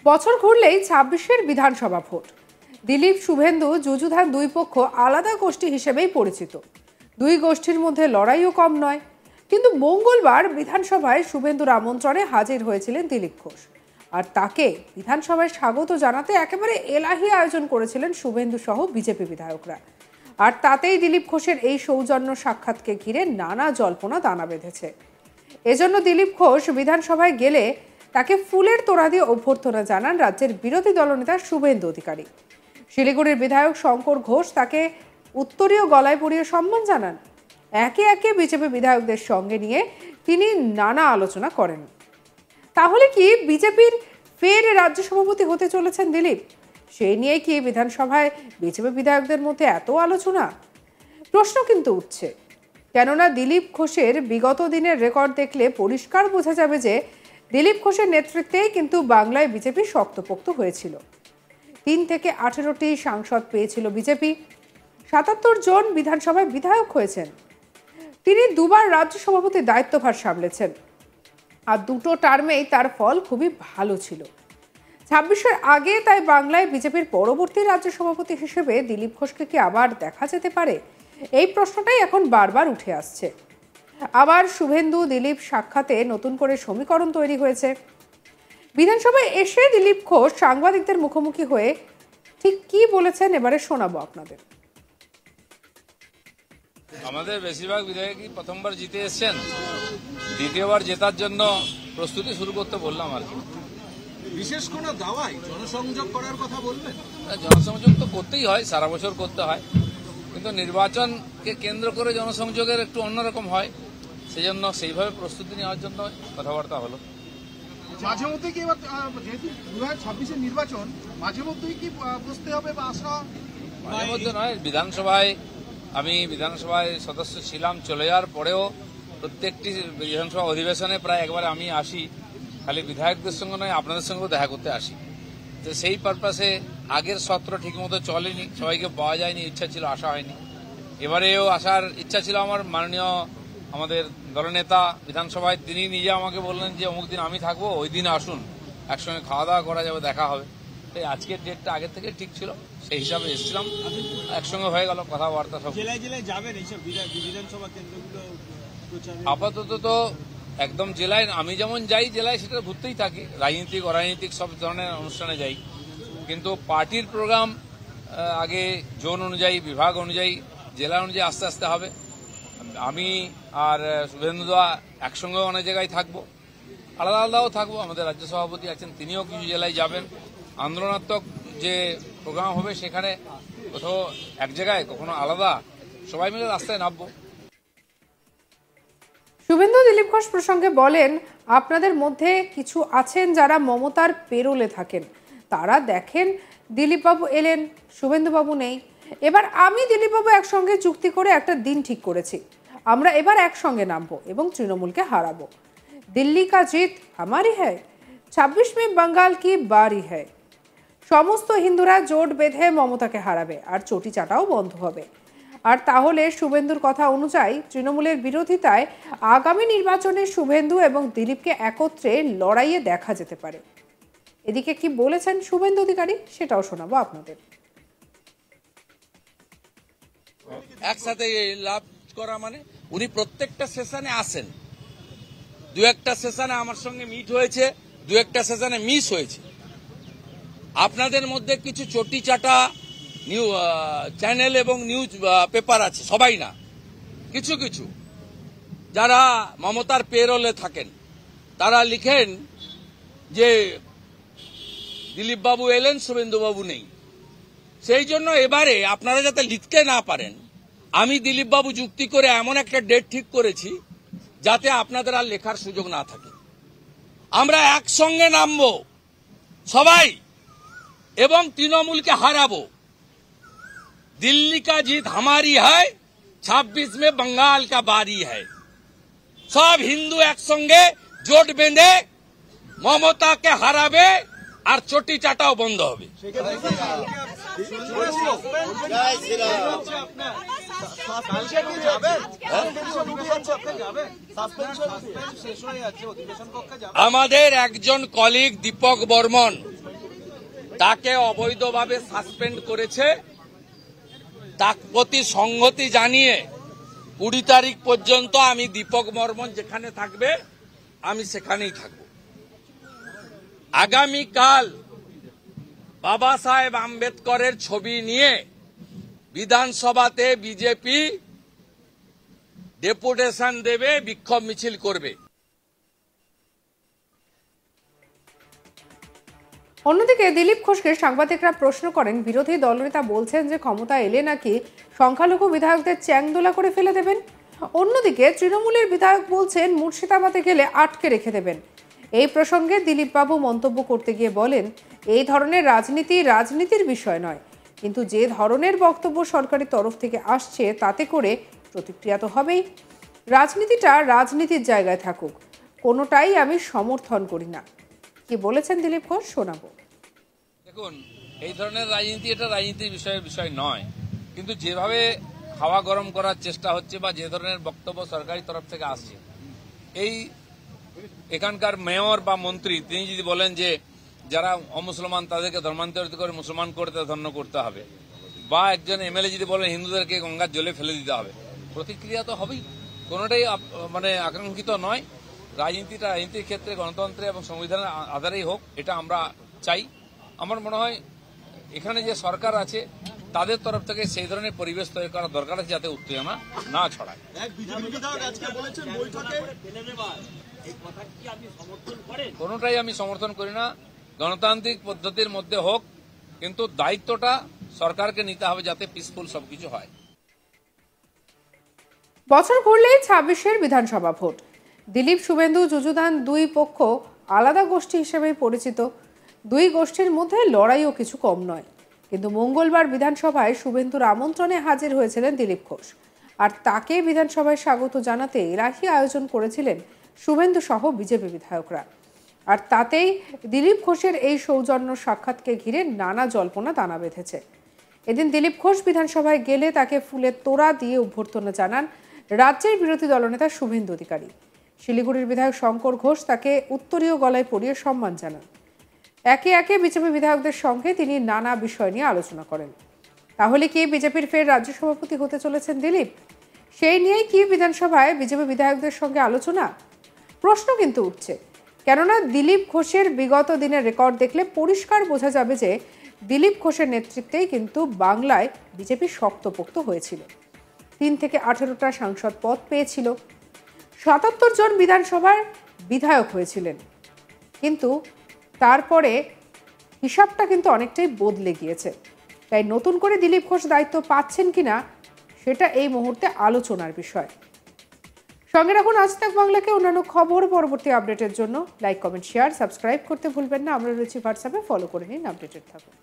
বছর ঘুরলেই ২৬-এর বিধানসভা ভোট। দিলীপ শুভেন্দু যুযুধান দুই পক্ষ আলাদা গোষ্ঠী হিসেবেই পরিচিত। দুই গোষ্ঠীর মধ্যে লড়াইও কম নয়। কিন্তু মঙ্গলবার বিধানসভায় শুভেন্দুর আমন্ত্রণে হাজির হয়েছিলেন দিলীপ ঘোষ। আর তাকে বিধানসভায় স্বাগত জানাতে একেবারে এলাহি আয়োজন করেছিলেন শুভেন্দু সহ বিজেপি বিধায়করা। আর তাতেই দিলীপ ঘোষের এই সৌজন্য সাক্ষাৎকে ঘিরে নানা জল্পনা দানা বেঁধেছে। এজন্য দিলীপ ঘোষ বিধানসভায় গেলে তাকে ফুলের তোড়া দিয়ে অভ্যর্থনা জানান রাজ্যের বিরোধী দলনেতা শুভেন্দু অধিকারী। শিলিগুড়ির বিধায়ক শঙ্কর ঘোষ তাকে উত্তরীয় গলায় পরিয়ে সম্মান জানান। একে একে বিজেপি বিধায়কদের সঙ্গে নিয়ে তিনি নানা আলোচনা করেন। তাহলে কি বিজেপির ফের রাজ্য সভাপতি হতে চলেছেন দিলীপ? সেই নিয়ে কি বিধানসভায় বিজেপি বিধায়কদের মধ্যে এত আলোচনা? প্রশ্ন কিন্তু উঠছে, কেননা দিলীপ ঘোষের বিগত দিনের রেকর্ড দেখলে পরিষ্কার বোঝা যাবে যে দিলীপ ঘোষের নেতৃত্বেই কিন্তু বাংলায় বিজেপি শক্তপোক্ত হয়েছিল। ৩ থেকে ১৮টি সাংসদ পেয়েছিল বিজেপি, ৭৭ জন বিধানসভায় বিধায়ক হয়েছেন। তিনি দুবার রাজ্য সভাপতির দায়িত্বভার সামলেছেন, আর দুটো টার্মেই তার ফল খুবই ভালো ছিল। ২৬-এর আগে তাই বাংলায় বিজেপির পরবর্তী রাজ্য সভাপতি হিসেবে দিলীপ ঘোষকে কি আবার দেখা যেতে পারে? এই প্রশ্নটাই এখন বারবার উঠে আসছে। আবার শুভেন্দু দিলীপ সাক্ষাতে নতুন করে সমীকরণ তৈরি হয়েছে। বিধানসভায় এসে দিলীপ ঘোষ সাংবাদিকদের মুখোমুখি হয়ে ঠিক কি বলেছেন এবারে শোনাবো আপনাদের। আমাদের বেশিরভাগ বিধায়কই প্রথমবার জিতে এসেছেন, দ্বিতীয়বার জেতার জন্য প্রস্তুতি শুরু করতে বললাম আর কি। বিশেষ কোনো দাওয়াই জনসংযোগ করার কথা বলবেন? জনসংযোগ তো করতেই হয়, সারা বছর করতে হয়, কিন্তু নির্বাচনকে কেন্দ্র করে জনসংযোগের একটু অন্যরকম হয়, সেজন্য সেইভাবে প্রস্তুতি নেওয়ার জন্য কথাবার্তা হলো। মাঝে মধ্যে কি এবার যেহেতু ২০২৬-এর নির্বাচন, মাঝে মধ্যেই কি বসতে হবে বা আসা? মাঝে মধ্যে নয়, আমি বিধানসভায় সদস্য ছিলাম, চলে যাওয়ার পরেও প্রত্যেকটি বিধানসভা অধিবেশনে প্রায় একবার আমি আসি, খালি বিধায়কদের সঙ্গে নয় আপনাদের সঙ্গেও দেখা করতে আসি। তো সেই পারপাসে আগের সত্র ঠিকমতো চলেনি, সবাইকে পাওয়া যায়নি, ইচ্ছা ছিল, আসা হয়নি। এবারেও আসার ইচ্ছা ছিল আমার। মাননীয় আমাদের দলনেতা বিধানসভায় তিনি নিজে আমাকে বললেন যে অমুক দিন আমি থাকবো, ওই দিন আসুন, একসঙ্গে খাওয়া দাওয়া করা যাবে, দেখা হবে। তাই আজকের ডেটটা আগের থেকে ঠিক ছিল, সেই হিসাবে এসেছিলাম, একসঙ্গে হয়ে গেল কথাবার্তা সব। জেলায় জেলায় যাবেন এইসব বিধানসভা কেন্দ্রগুলো? আপাতত তো একদম জেলায় আমি যেমন যাই জেলায় সেটা ঘুরতেই থাকি, রাজনীতিক অরাজনীতিক সব ধরনের অনুষ্ঠানে যাই, কিন্তু পার্টির প্রোগ্রাম আগে জোন অনুযায়ী, বিভাগ অনুযায়ী, জেলা অনুযায়ী আস্তে আস্তে হবে। আমি আর শুভেন্দুদা একসঙ্গেও অনেক জায়গায় থাকবো, আলাদা আলাদাও থাকবো। আমাদের রাজ্য সভাপতি আছেন, তিনিও কিছু জেলায় যাবেন। আন্দোলনাত্মক যে প্রোগ্রাম হবে সেখানে কোথাও এক জায়গায়, কখনো আলাদা, সবাই মিলে রাস্তায় নামবো। শুভেন্দু দিলীপ ঘোষ প্রসঙ্গে বলেন, আপনাদের মধ্যে কিছু আছেন যারা মমতার পেরোলে থাকেন, তারা দেখেন দিলীপবাবু এলেন, শুভেন্দুবাবু নেই। এবার আমি দিলীপবাবু একসঙ্গে চুক্তি করে একটা দিন ঠিক করেছি, আমরা এবার একসঙ্গে নামবো এবং তৃণমূলকে হারাবো। দিল্লি কা জিত হামারি হ্যায়, ২৬ মে বাঙ্গাল কি বারি হ্যায়। সমস্ত হিন্দুরা জোট বেঁধে মমতাকে হারাবে, আর চটি চাটাও বন্ধ হবে। আর তাহলে শুভেন্দুর কথা অনুযায়ী তৃণমূলের বিরোধিতায় আগামী নির্বাচনে শুভেন্দু এবং দিলীপকে একত্রে লড়াইয়ে দেখা যেতে পারে। এদিকে কি বলেছেন শুভেন্দু অধিকারী সেটাও শোনাবো আপনাদের। একসাথে লাভ করা মানে উনি প্রত্যেকটা সেশনে আসেন, দু একটা সেশনে আমার সঙ্গে মিট হয়েছে, দু একটা সেশনে মিস হয়েছে। আপনাদের মধ্যে কিছু চটি চাটা চ্যানেল এবং নিউজ পেপার আছে, সবাই না, কিছু কিছু যারা মমতার পেরোলে থাকেন, তারা লিখেন যে দিলীপ বাবু এলেন, শুভেন্দু বাবু নেই। সেই জন্য এবারে আপনারা যাতে লিখতে না পারেন, আমি দিলীপ বাবু যুক্তি করে এমন একটা ডেট ঠিক করেছি যাতে আপনাদের আর লেখার সুযোগ না থাকে। আমরা একসঙ্গে নামবো সবাই এবং তৃণমূলকে হারাবো। दिल्ली का जीत हमारी है, 26 में बंगाल का बारी है। सब हिंदू একসঙ্গে জোট বেঁধে মমতাকে হারাবে আর চটি চাটাও বন্ধ হবে। আমাদের একজন কলিগ দীপক বর্মন তাকে অবৈধভাবে সাসপেন্ড করেছে, তার প্রতি সংহতি জানিয়ে 20 তারিখ পর্যন্ত আমি দীপক বর্মন যেখানে থাকবে আমি সেখানেই থাকব। আগামীকাল বাবা সাহেব আম্বেদকরের ছবি নিয়ে বিধানসভাতে বিজেপি ডেপুটেশন দেবে, বিক্ষোভ মিছিল করবে। অন্যদিকে দিলীপ ঘোষকে সাংবাদিকরা প্রশ্ন করেন, বিরোধী দলনেতা বলছেন যে ক্ষমতা এলে নাকি সংখ্যালঘু বিধায়কদের চ্যাংদোলা করে ফেলে দেবেন। অন্যদিকে তৃণমূলের বিধায়ক বলছেন মুর্শিদাবাদে গেলে আটকে রেখে দেবেন। এই প্রসঙ্গে দিলীপ বাবু মন্তব্য করতে গিয়ে বলেন, এই ধরনের রাজনীতি রাজনীতির বিষয় নয়, কিন্তু যে ধরনের বক্তব্য সরকারি তরফ থেকে আসছে তাতে করে প্রতিক্রিয়া তো হবেই। রাজনীতিটা রাজনীতির জায়গায় থাকুক, কোনোটাই আমি সমর্থন করি না। কি বলেছেন দিলীপ ঘোষ শোনাবো। দেখুন, এই ধরনের রাজনীতি এটা রাজনীতির বিষয় নয়, কিন্তু যেভাবে হাওয়া গরম করার চেষ্টা হচ্ছে বা যে ধরনের বক্তব্য সরকারি তরফ থেকে আসছে, এই এখানকার মেয়র বা মন্ত্রী তিনি যদি বলেন যে যারা অমুসলমান তাদেরকে ধর্মান্তরিত করে মুসলমান করতে ধন্য করতে হবে, বা একজন এমএলএ যদি বলেন হিন্দুদেরকে গঙ্গার জলে ফেলে দিতে হবে, প্রতিক্রিয়া তো হবেই। কোনোটাই আকাঙ্ক্ষিত নয়। রাজনীতিটা রাজনীতির ক্ষেত্রে গণতন্ত্রে এবং সংবিধানের আধারেই হোক, এটা আমরা চাই। আমার মনে হয় এখানে যে সরকার আছে তাদের তরফ থেকে সেই ধরনের পরিবেশ তৈরি করা দরকার আছে যাতে উত্তেজনা না ছড়ায়। কোনোটাই আমি সমর্থন করি না। গণতান্ত্রিক পদ্ধতির মধ্যে হোক, কিন্তু দায়িত্বটা সরকারকে নিতে হবে যাতে পিসফুল সবকিছু হয়। বছর ঘুরলেই 26-এর বিধানসভা ভোট। দিলীপ শুভেন্দু যুযুধান দুই পক্ষ আলাদা গোষ্ঠী হিসেবেই পরিচিত। দুই গোষ্ঠীর মধ্যে লড়াইও কিছু কম নয়। কিন্তু মঙ্গলবার বিধানসভায় শুভেন্দুর আমন্ত্রণে হাজির হয়েছিলেন দিলীপ ঘোষ, আর তাকে বিধানসভায় স্বাগত জানাতে এলাহি আয়োজন করেছিলেন শুভেন্দু সহ বিজেপি বিধায়করা। আর তাতেই দিলীপ ঘোষের এই সৌজন্য সাক্ষাৎকে ঘিরে নানা জল্পনা দানা বেঁধেছে। এদিন দিলীপ ঘোষ বিধানসভায় গেলে তাকে ফুলের তোড়া দিয়ে অভ্যর্থনা জানান রাজ্যের বিরোধী দলনেতা শুভেন্দু অধিকারী। শিলিগুড়ির বিধায়ক শঙ্কর ঘোষ তাকে উত্তরীয় গলায় পরিয়ে সম্মান জানান। একে একে বিজেপি বিধায়কদের সঙ্গে তিনি নানা বিষয় নিয়ে আলোচনা করেন। তাহলে কি বিজেপির ফের রাজ্য সভাপতি হতে চলেছেন দিলীপ? সেই নিয়েই কি বিধানসভায় বিজেপি বিধায়কদের সঙ্গে আলোচনা? প্রশ্ন কিন্তু উঠছে, কেননা দিলীপ ঘোষের বিগত দিনের রেকর্ড দেখলে পরিষ্কার বোঝা যাবে যে দিলীপ ঘোষের নেতৃত্বেই কিন্তু বাংলায় বিজেপি শক্তপোক্ত হয়েছিল। 3 থেকে 18টা সাংসদ পদ পেয়েছিল, 77 জন বিধানসভার বিধায়ক হয়েছিলেন। কিন্তু তারপরে হিসাবটা কিন্তু অনেকটাই বদলে গিয়েছে। তাই নতুন করে দিলীপ ঘোষ দায়িত্ব পাচ্ছেন কিনা সেটা এই মুহূর্তে আলোচনার বিষয়। সঙ্গে রাখুন আজ তাক বাংলাকে। অন্যান্য খবর পরবর্তী আপডেটের জন্য লাইক, কমেন্ট, শেয়ার, সাবস্ক্রাইব করতে ভুলবেন না। আমরা রয়েছি হোয়াটসঅ্যাপে, ফলো করে নিন, আপডেটেড থাকুন।